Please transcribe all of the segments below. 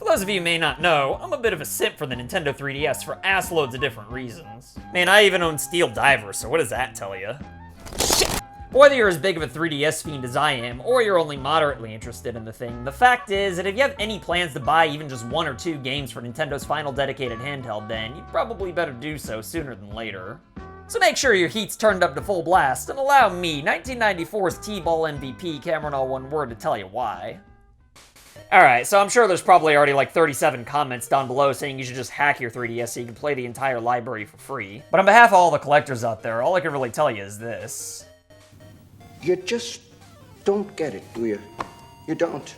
For those of you who may not know, I'm a bit of a simp for the Nintendo 3DS for assloads of different reasons. Man, I even own Steel Diver, so what does that tell you? Shit! Whether you're as big of a 3DS fiend as I am, or you're only moderately interested in the thing, the fact is that if you have any plans to buy even just 1 or 2 games for Nintendo's final dedicated handheld, then you'd probably better do so sooner than later. So make sure your heat's turned up to full blast, and allow me, 1994's T-Ball MVP, CameronAllOneWord, to tell you why. Alright, so I'm sure there's probably already like 37 comments down below saying you should just hack your 3DS so you can play the entire library for free. But on behalf of all the collectors out there, all I can really tell you is this. You just don't get it, do you? You don't.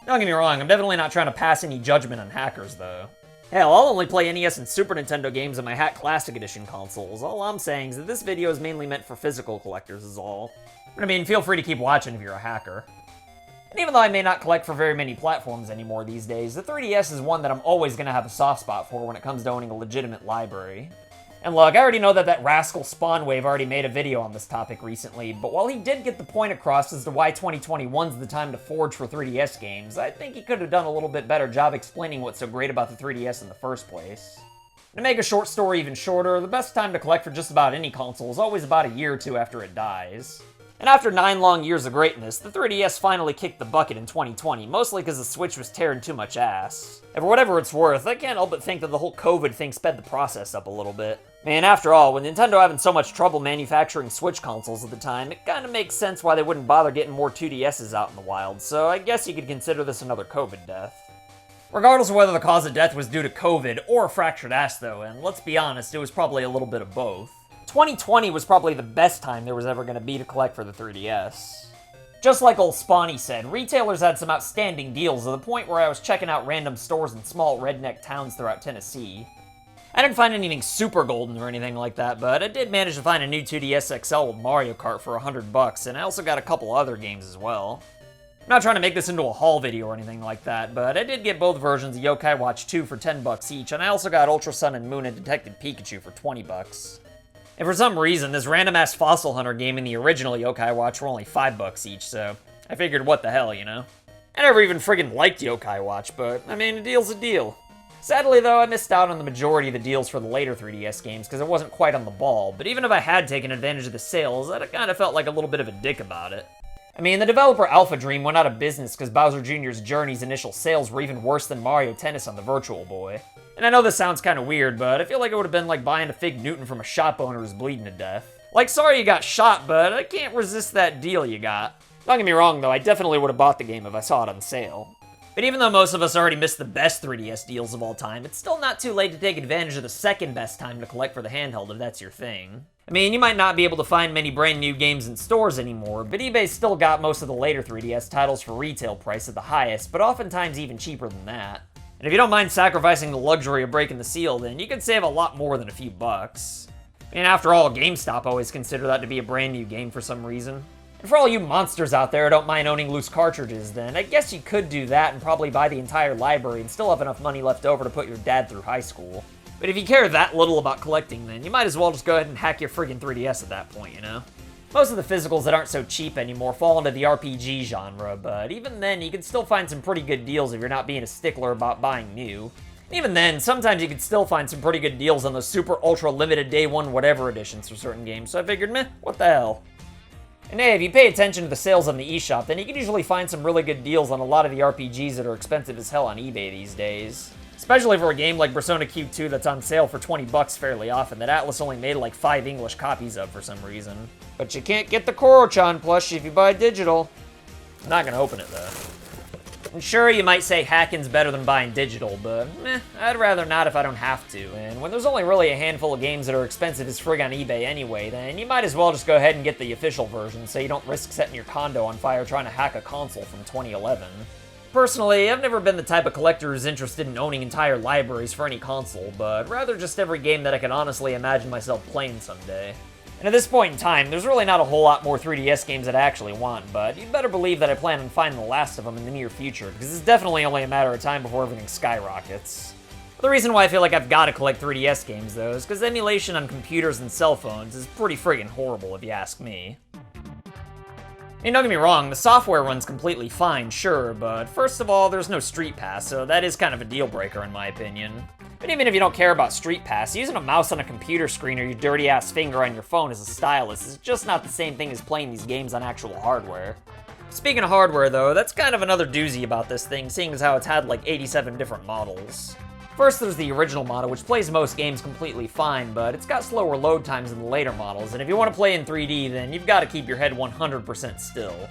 Don't get me wrong, I'm definitely not trying to pass any judgment on hackers, though. Hell, I'll only play NES and Super Nintendo games on my Hack Classic Edition consoles. All I'm saying is that this video is mainly meant for physical collectors is all. But I mean, feel free to keep watching if you're a hacker. And even though I may not collect for very many platforms anymore these days, the 3DS is one that I'm always going to have a soft spot for when it comes to owning a legitimate library. And look, I already know that rascal Spawnwave already made a video on this topic recently, but while he did get the point across as to why 2021's the time to forge for 3DS games, I think he could have done a little bit better job explaining what's so great about the 3DS in the first place. To make a short story even shorter, the best time to collect for just about any console is always about a year or two after it dies. And after 9 long years of greatness, the 3DS finally kicked the bucket in 2020, mostly because the Switch was tearing too much ass. And for whatever it's worth, I can't help but think that the whole COVID thing sped the process up a little bit. Man, after all, with Nintendo having so much trouble manufacturing Switch consoles at the time, it kinda makes sense why they wouldn't bother getting more 2DSs out in the wild, so I guess you could consider this another COVID death. Regardless of whether the cause of death was due to COVID or a fractured ass though, and let's be honest, it was probably a little bit of both. 2020 was probably the best time there was ever going to be to collect for the 3DS. Just like old Spawny said, retailers had some outstanding deals to the point where I was checking out random stores in small redneck towns throughout Tennessee. I didn't find anything super golden or anything like that, but I did manage to find a new 2DS XL with Mario Kart for $100, and I also got a couple other games as well. I'm not trying to make this into a haul video or anything like that, but I did get both versions of Yokai Watch 2 for $10 each, and I also got Ultra Sun and Moon and Detective Pikachu for $20. And for some reason, this random-ass Fossil Hunter game and the original Yokai Watch were only $5 each, so I figured what the hell, you know? I never even friggin' liked Yokai Watch, but, I mean, a deal's a deal. Sadly, though, I missed out on the majority of the deals for the later 3DS games because I wasn't quite on the ball, but even if I had taken advantage of the sales, I'd kinda felt like a little bit of a dick about it. I mean, the developer Alpha Dream went out of business because Bowser Jr.'s Journey's initial sales were even worse than Mario Tennis on the Virtual Boy. And I know this sounds kind of weird, but I feel like it would have been like buying a Fig Newton from a shop owner who's bleeding to death. Like, sorry you got shot, but I can't resist that deal you got. Don't get me wrong, though, I definitely would have bought the game if I saw it on sale. But even though most of us already missed the best 3DS deals of all time, it's still not too late to take advantage of the second best time to collect for the handheld if that's your thing. I mean, you might not be able to find many brand new games in stores anymore, but eBay's still got most of the later 3DS titles for retail price at the highest, but oftentimes even cheaper than that. And if you don't mind sacrificing the luxury of breaking the seal, then you can save a lot more than a few bucks. And after all, GameStop always consider that to be a brand new game for some reason. And for all you monsters out there who don't mind owning loose cartridges, then I guess you could do that and probably buy the entire library and still have enough money left over to put your dad through high school. But if you care that little about collecting, then you might as well just go ahead and hack your friggin' 3DS at that point, you know? Most of the physicals that aren't so cheap anymore fall into the RPG genre, but even then, you can still find some pretty good deals if you're not being a stickler about buying new. And even then, sometimes you can still find some pretty good deals on those super ultra limited day one whatever editions for certain games, so I figured, meh, what the hell. And hey, if you pay attention to the sales on the eShop, then you can usually find some really good deals on a lot of the RPGs that are expensive as hell on eBay these days. Especially for a game like Persona Q2 that's on sale for $20 fairly often, that Atlas only made like 5 English copies of for some reason. But you can't get the Koro-chan plushie if you buy digital. I'm not gonna open it though. And sure, you might say hacking's better than buying digital, but meh, I'd rather not if I don't have to. And when there's only really a handful of games that are expensive as frig on eBay anyway, then you might as well just go ahead and get the official version so you don't risk setting your condo on fire trying to hack a console from 2011. Personally, I've never been the type of collector who's interested in owning entire libraries for any console, but rather just every game that I can honestly imagine myself playing someday. And at this point in time, there's really not a whole lot more 3DS games that I actually want, but you'd better believe that I plan on finding the last of them in the near future, because it's definitely only a matter of time before everything skyrockets. The reason why I feel like I've got to collect 3DS games, though, is because emulation on computers and cell phones is pretty friggin' horrible if you ask me. mean, don't get me wrong, the software runs completely fine, sure, but first of all, there's no Street Pass, so that is kind of a deal breaker in my opinion. But even if you don't care about Street Pass, using a mouse on a computer screen or your dirty-ass finger on your phone as a stylus is just not the same thing as playing these games on actual hardware. Speaking of hardware, though, that's kind of another doozy about this thing, seeing as how it's had like 87 different models. First, there's the original model, which plays most games completely fine, but it's got slower load times than the later models, and if you want to play in 3D, then you've got to keep your head 100% still.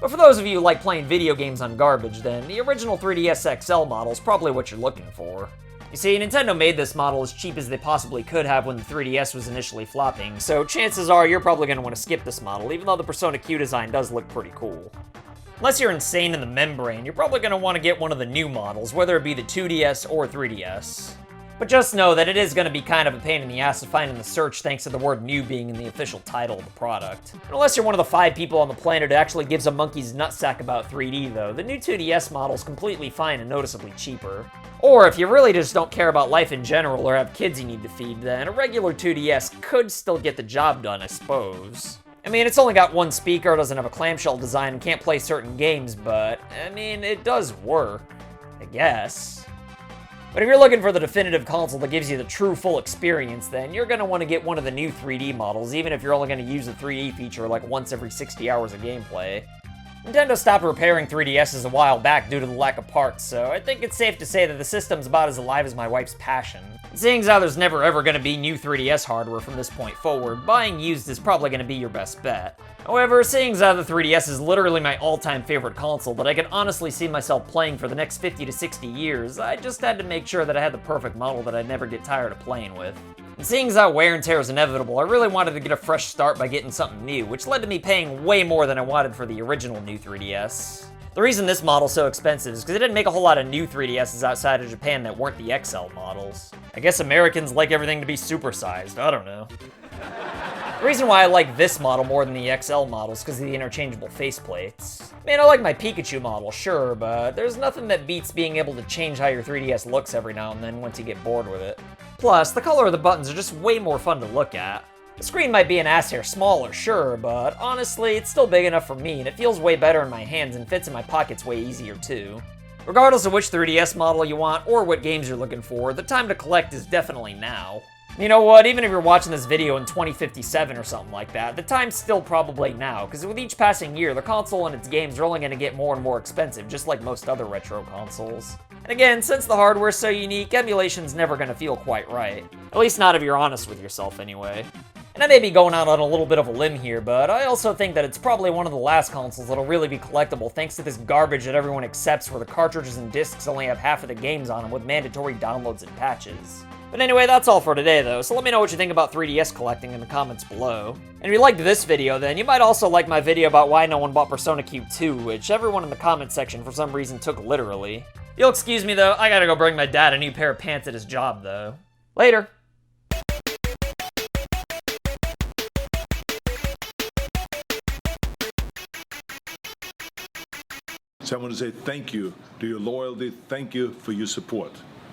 But for those of you who like playing video games on garbage, then the original 3DS XL model is probably what you're looking for. You see, Nintendo made this model as cheap as they possibly could have when the 3DS was initially flopping, so chances are you're probably going to want to skip this model, even though the Persona Q design does look pretty cool. Unless you're insane in the membrane, you're probably going to want to get one of the new models, whether it be the 2DS or 3DS. But just know that it is going to be kind of a pain in the ass to find in the search thanks to the word new being in the official title of the product. And unless you're one of the 5 people on the planet who actually gives a monkey's nutsack about 3D though, the new 2DS model is completely fine and noticeably cheaper. Or if you really just don't care about life in general or have kids you need to feed, then a regular 2DS could still get the job done, I suppose. I mean, it's only got one speaker, doesn't have a clamshell design, and can't play certain games, but, I mean, it does work, I guess. But if you're looking for the definitive console that gives you the true full experience, then you're going to want to get one of the new 3D models, even if you're only going to use the 3D feature like once every 60 hours of gameplay. Nintendo stopped repairing 3DSs a while back due to the lack of parts, so I think it's safe to say that the system's about as alive as my wife's passion. Seeing as how there's never ever going to be new 3DS hardware from this point forward, buying used is probably going to be your best bet. However, seeing as how the 3DS is literally my all-time favorite console that I could honestly see myself playing for the next 50 to 60 years, I just had to make sure that I had the perfect model that I'd never get tired of playing with. And seeing as how wear and tear is inevitable, I really wanted to get a fresh start by getting something new, which led to me paying way more than I wanted for the original new 3DS. The reason this model's so expensive is because it didn't make a whole lot of new 3DSs outside of Japan that weren't the XL models. I guess Americans like everything to be supersized, I don't know. The reason why I like this model more than the XL model is because of the interchangeable faceplates. Man, I like my Pikachu model, sure, but there's nothing that beats being able to change how your 3DS looks every now and then once you get bored with it. Plus, the color of the buttons are just way more fun to look at. The screen might be an ass hair smaller, sure, but honestly, it's still big enough for me, and it feels way better in my hands and fits in my pockets way easier too. Regardless of which 3DS model you want or what games you're looking for, the time to collect is definitely now. You know what, even if you're watching this video in 2057 or something like that, the time's still probably now, because with each passing year, the console and its games are only going to get more and more expensive, just like most other retro consoles. And again, since the hardware's so unique, emulation's never going to feel quite right. At least not if you're honest with yourself, anyway. And I may be going out on a little bit of a limb here, but I also think that it's probably one of the last consoles that'll really be collectible thanks to this garbage that everyone accepts where the cartridges and discs only have half of the games on them with mandatory downloads and patches. But anyway, that's all for today though, so let me know what you think about 3DS collecting in the comments below. And if you liked this video then, you might also like my video about why no one bought Persona Q2, which everyone in the comment section for some reason took literally. You'll excuse me though, I gotta go bring my dad a new pair of pants at his job though. Later! So I want to say thank you to your loyalty, thank you for your support.